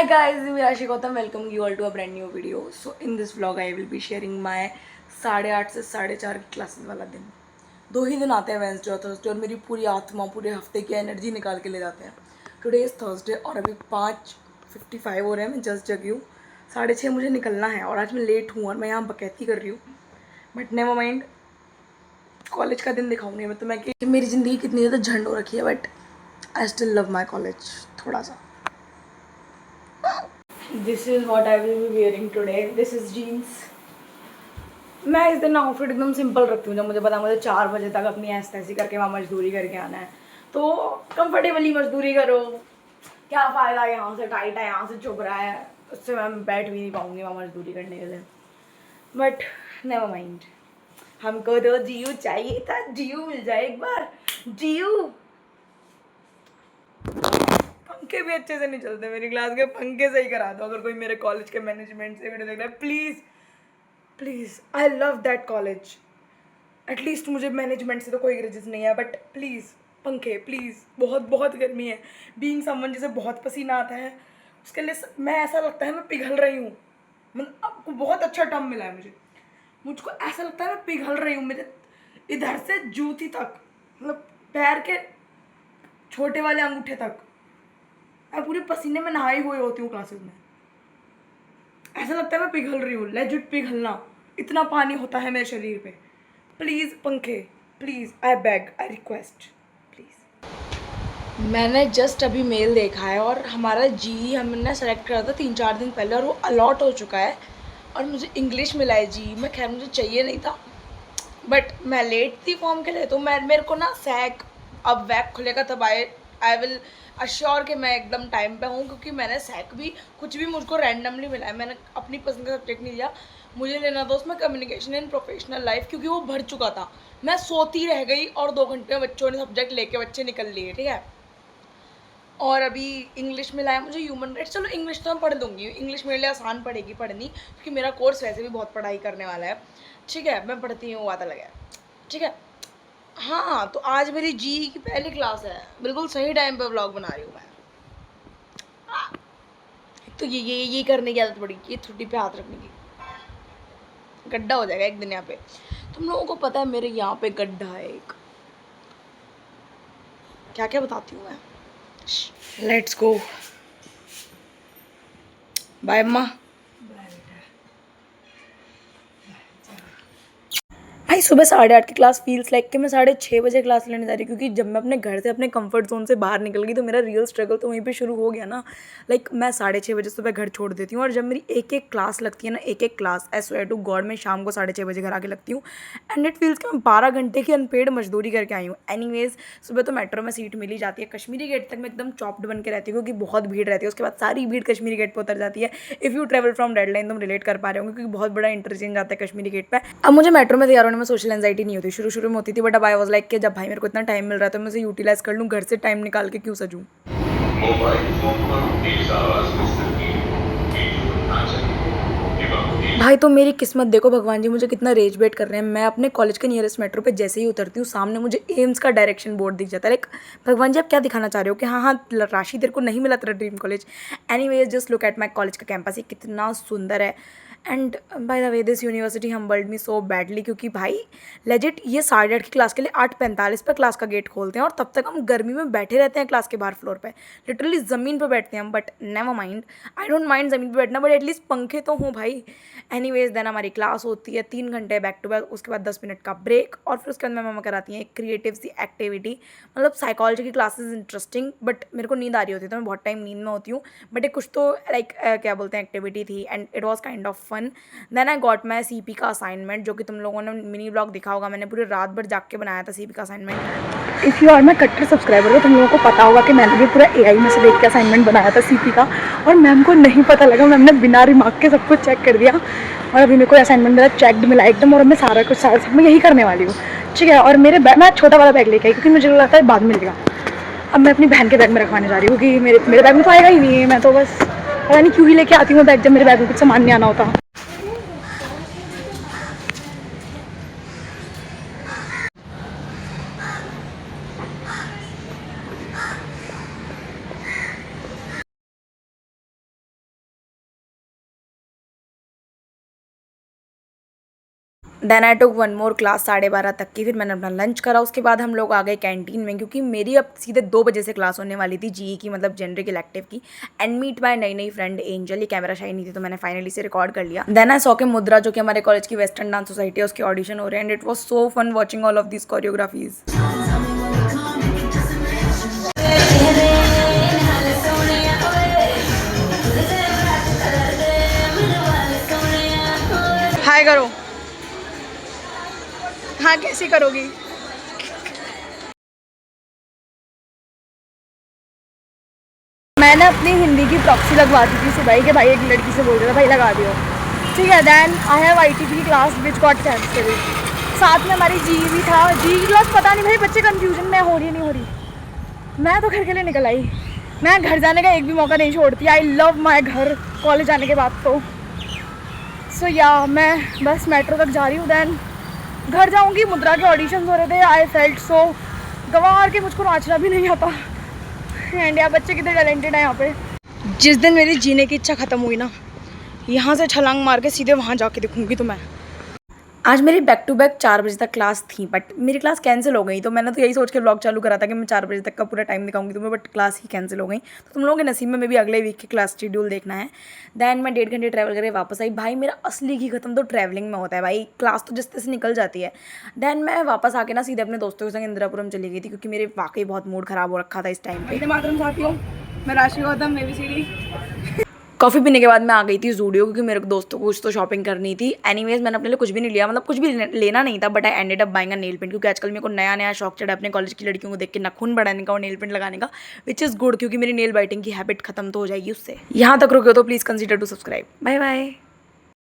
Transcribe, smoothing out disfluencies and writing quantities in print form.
Hi guys, I'm Rashi Gautam. Welcome you all to a brand new video. So in this vlog I will be sharing my 8:30 से 4:30 की classes वाला दिन. 2 ही दिन आते हैं, Wednesday और थर्सडे, और मेरी पूरी आत्मा पूरे हफ्ते की एनर्जी निकाल के ले जाते हैं. टुडे इज़ थर्सडे और अभी 5:55 हो रहे हैं. मैं जस्ट जगी हूँ. 6:30 मुझे निकलना है और आज मैं लेट हूँ और मैं यहाँ बकैती कर रही हूँ. बट नेवर माइंड, कॉलेज का दिन दिखाऊंगी मैं तुम्हें कि मेरी ज़िंदगी कितनी ज़्यादा झंड हो रखी है. But I still love my college थोड़ा सा. This is what I will be wearing today. This is jeans. मैं इस दिन आउटफिट एकदम सिंपल रखती हूँ. जब मुझे पता है मुझे 4 बजे तक अपनी ऐसी करके वहाँ मजदूरी करके आना है, तो कंफर्टेबली मजदूरी करो. क्या फ़ायदा, यहाँ से टाइट है, यहाँ से चुभ रहा है, उससे मैं बैठ भी नहीं पाऊँगी वहाँ मजदूरी करने के लिए. बट नेवर माइंड, हमको तो जीयू चाहिए था. जीयू मिल जाए एक बार. जीयू. पंखे भी अच्छे से नहीं चलते मेरी क्लास के. पंखे सही करा दो अगर कोई मेरे कॉलेज के मैनेजमेंट से वीडियो देख रहा है. Please please, I love that college. At least मुझे मैनेजमेंट से तो कोई ग्रजेस नहीं है, बट प्लीज़ पंखे प्लीज़. बहुत बहुत गर्मी है. बीइंग समवन जिसे बहुत पसीना आता है, उसके लिए मैं ऐसा लगता है मैं पिघल रही हूँ. मतलब आपको बहुत अच्छा टर्म मिला है मुझको ऐसा लगता है मैं पिघल रही हूँ. मेरे इधर से जूती तक, मतलब पैर के छोटे वाले अंगूठे तक, मैं पूरे पसीने में नहाई हुई होती हूँ क्लासेस में. ऐसा लगता है मैं पिघल रही हूँ. लेजिट पिघलना. इतना पानी होता है मेरे शरीर पे. प्लीज़ पंखे, please, I bag, I request, please. मैंने जस्ट अभी मेल देखा है और हमारा जी हमने सेलेक्ट करा था 3-4 दिन पहले और वो अलॉट हो चुका है. और मुझे इंग्लिश मिला है जी में. खैर मुझे चाहिए नहीं था, बट मैं लेट थी फॉर्म के लिए, तो मेरे को ना सैक अब वैक खुलेगा तब आई विल अश्योर कि मैं एकदम टाइम पे हूँ. क्योंकि मैंने सैक भी कुछ भी मुझको रैंडमली मिला है. मैंने अपनी पसंद का सब्जेक्ट नहीं लिया. मुझे लेना था उसमें कम्युनिकेशन इन प्रोफेशनल लाइफ, क्योंकि वो भर चुका था. मैं सोती रह गई और 2 घंटे में बच्चों ने सब्जेक्ट लेके बच्चे निकल लिए. ठीक है. और अभी इंग्लिश मिला है मुझे, ह्यूमन राइट्स. चलो इंग्लिश तो मैं पढ़ लूँगी. इंग्लिश मेरे लिए आसान पड़ेगी पढ़नी, क्योंकि मेरा कोर्स वैसे भी बहुत पढ़ाई करने वाला है. ठीक है, मैं पढ़ती हूँ, बात अलग है. ठीक है. हाँ, तो आज मेरी जी की पहली क्लास है. बिल्कुल सही टाइम पे व्लॉग बना रही हूँ मैं. तो ये करने की आदत पड़ी, ये छुट्टी पे हाथ रखने की. गड्ढा हो जाएगा एक दिन यहाँ पे. तुम लोगों को पता है मेरे यहाँ पे गड्ढा है एक. क्या क्या बताती हूँ मैं. Let's go. बाय अम्मा. भाई सुबह 8:30 की क्लास फील्स लाइक कि मैं 6:30 बजे क्लास लेने जा रही हूँ. क्योंकि जब मैं अपने घर से अपने कंफर्ट जोन से बाहर निकल गई तो मेरा रियल स्ट्रगल तो वहीं पे शुरू हो गया ना. लाइक मैं 6:30 बजे सुबह घर छोड़ देती हूँ और जब मेरी एक एक क्लास लगती है ना, एक एक class, I swear to God, मैं शाम को 6:30 बजे घर आके लगती हूँ. एंड इट फील्स कि मैं 12 घंटे की अनपेड मजदूरी करके आई हूँ. एनीवेज, सुबह तो मेट्रो में सीट मिल ही जाती है. कश्मीरी गेट तक मैं एकदम चॉप्ड बन के रहती हूँ क्योंकि बहुत भीड़ रहती है. उसके बाद सारी भीड़ कश्मीरी गेट पर उतर जाती है. If you travel from red line तुम रिलेट कर पा रहे होंगे, क्योंकि बहुत बड़ा इंटरचेंज आता है कश्मीरी गेट पर. अब मुझे मेट्रो में तैयार होने में सोशल एंजाइटी नहीं होती. शुरू में होती थी, बट अब आई वाज लाइक कि जब भाई मेरे को इतना टाइम मिल रहा है तो मैं उसे यूटिलाइज कर लूँ. घर से टाइम निकाल के क्यों सजूँ. भाई तो मेरी किस्मत देखो भगवान जी, मुझे कितना रेज वेट कर रहे हैं. मैं अपने कॉलेज के नियरेस्ट मेट्रो पे जैसे ही उतरती हूँ, सामने मुझे एम्स का डायरेक्शन बोर्ड दिख जाता है. लाइक भगवान जी आप क्या दिखाना चाह रहे हो कि हाँ हाँ राशि तेरे को नहीं मिला तेरा dream college. Anyways, just look at my college का कैंपस. ये कितना सुंदर है. And by the way this university humbled me so badly, क्योंकि भाई लेजिट ये 8:30 की क्लास के लिए 8:45 पर क्लास का गेट खोलते हैं और तब तक हम गर्मी में बैठे रहते हैं क्लास के बाहर फ्लोर पे. लिटरली ज़मीन पे बैठते हैं हम. But never mind, I don't mind ज़मीन पे बैठना, बट एटलीस्ट पंखे तो हों भाई. एनीवेज देन हमारी क्लास होती है 3 घंटे बैक टू बैक. उसके बाद 10 मिनट का ब्रेक और फिर उसके बाद मैं मम्मा कराती हैं एक क्रिएटिव सी एक्टिविटी. मतलब साइकोलॉजी की क्लासेस इंटरेस्टिंग, बट मेरे को नींद आ रही होती है तो मैं बहुत टाइम नींद में होती हूँ. बट एक कुछ तो लाइक क्या बोलते हैं एक्टिविटी थी and it was kind of fun. Then I got my CP का असाइनमेंट, जो कि तुम लोगों ने मिनी ब्लॉग दिखा होगा. मैंने पूरी रात भर जाग के बनाया था CP का assignment. If you are my कट्टर सब्सक्राइबर हो तो तुम लोगों को पता होगा कि मैंने भी पूरा AI में से देख के असाइनमेंट बनाया था CP का. और मैम को नहीं पता लगा. मैम ने बिना रिमार्क के सब कुछ चेक कर दिया और अभी मेरे को असाइनमेंट मेरा चेकड मिला एकदम. और मैं सारा कुछ सब मैं यही करने वाली हूँ. ठीक है. और मेरे बैग, मैं छोटा वाला बैग लेके आई क्योंकि मुझे लगता है बाद में मिलेगा. अब मैं अपनी बहन के बैग में रखवाने जा रही हूँ कि मेरे बैग में तो आएगा ही नहीं है. मैं तो बस पता नहीं क्यों ही लेके आती हूँ बैग जब मेरे बैग में कुछ सामान नहीं आना होता. Then I took one more class 12:30 तक की। फिर मैंने अपना लंच करा। उसके बाद हम लोग आ गए कैंटीन में, क्योंकि मेरी अब सीधे 2 बजे से क्लास होने वाली थी जीई की, मतलब जेनरिक इलेक्टिव की। एंड मीट माई नई फ्रेंड एंजल। ये कैमरा शाही नहीं थी तो मैंने फाइनली से रिकॉर्ड कर लिया। देन आई सॉ के मुद्रा, जो कि हमारे कॉलेज की वेस्टर्न डांस सोसाइटी है, उसके ऑडिशन हो रहे हैं। And it was so fun watching all of this choreographies. Hi करो। हाँ, कैसी करोगी? मैंने अपनी हिंदी की प्रॉक्सी लगवा दी थी सुबह ही, कि भाई एक लड़की से बोल रहा था भाई लगा दियो, ठीक है। Then I have ITP class which got cancel. साथ में हमारी जी भी था। जी की क्लास पता नहीं भाई बच्चे कंफ्यूजन में हो रही नहीं हो रही। मैं तो घर के लिए निकल आई। मैं घर जाने का एक भी मौका नहीं छोड़ती। आई लव माई घर कॉलेज आने के बाद तो। सो या मैं बस मेट्रो तक जा रही हूँ। देन घर जाऊँगी। मुद्रा के ऑडिशंस हो रहे थे। आई फेल्ट सो गंवार के मुझको नाचना भी नहीं आता। एंड यार बच्चे कितने टैलेंटेड हैं यहाँ पे। जिस दिन मेरी जीने की इच्छा ख़त्म हुई ना, यहाँ से छलांग मार के सीधे वहाँ जाके दिखूँगी तो मैं। आज मेरी बैक टू बैक 4 बजे तक क्लास थी, बट मेरी क्लास कैंसिल हो गई। तो मैंने तो यही सोच के व्लॉग चालू करा था कि मैं 4 बजे तक का पूरा टाइम दिखाऊंगी तुम्हें, बट क्लास ही कैंसिल हो गई। तो तुम लोगों के नसीब में भी अगले वीक की क्लास शेड्यूल देखना है। देन मैं 1.5 घंटे ट्रैवल करके वापस आई। भाई मेरा असली की खत्म तो ट्रैवलिंग में होता है भाई। क्लास तो जिस तरह से निकल जाती है। देन मैं वापस आके ना सीधे अपने दोस्तों के संग इंदिरापुरम चली गई थी, क्योंकि मेरे वाकई बहुत मूड खराब हो रखा था इस टाइम पे। मातरम साथियों, मैं राशि गौतम ABCD। कॉफ़ी पीने के बाद मैं आ गई थी ज़ूडियो, क्योंकि मेरे दोस्तों को कुछ तो शॉपिंग करनी थी। एनीवेज मैंने अपने लिए कुछ भी नहीं लिया, मतलब कुछ भी लेना नहीं था, but I ended up buying a nail paint, क्योंकि आजकल मेरे को नया नया शौक चढ़ा अपने कॉलेज की लड़कियों को देख के नाखून बढ़ाने का और नेल पेंट लगाने का, विच इज़ गुड, क्योंकि मेरी नेल बाइटिंग की हैबिट खत्म तो हो जाएगी उससे। यहाँ तक रुके हो तो please consider to subscribe. Bye bye.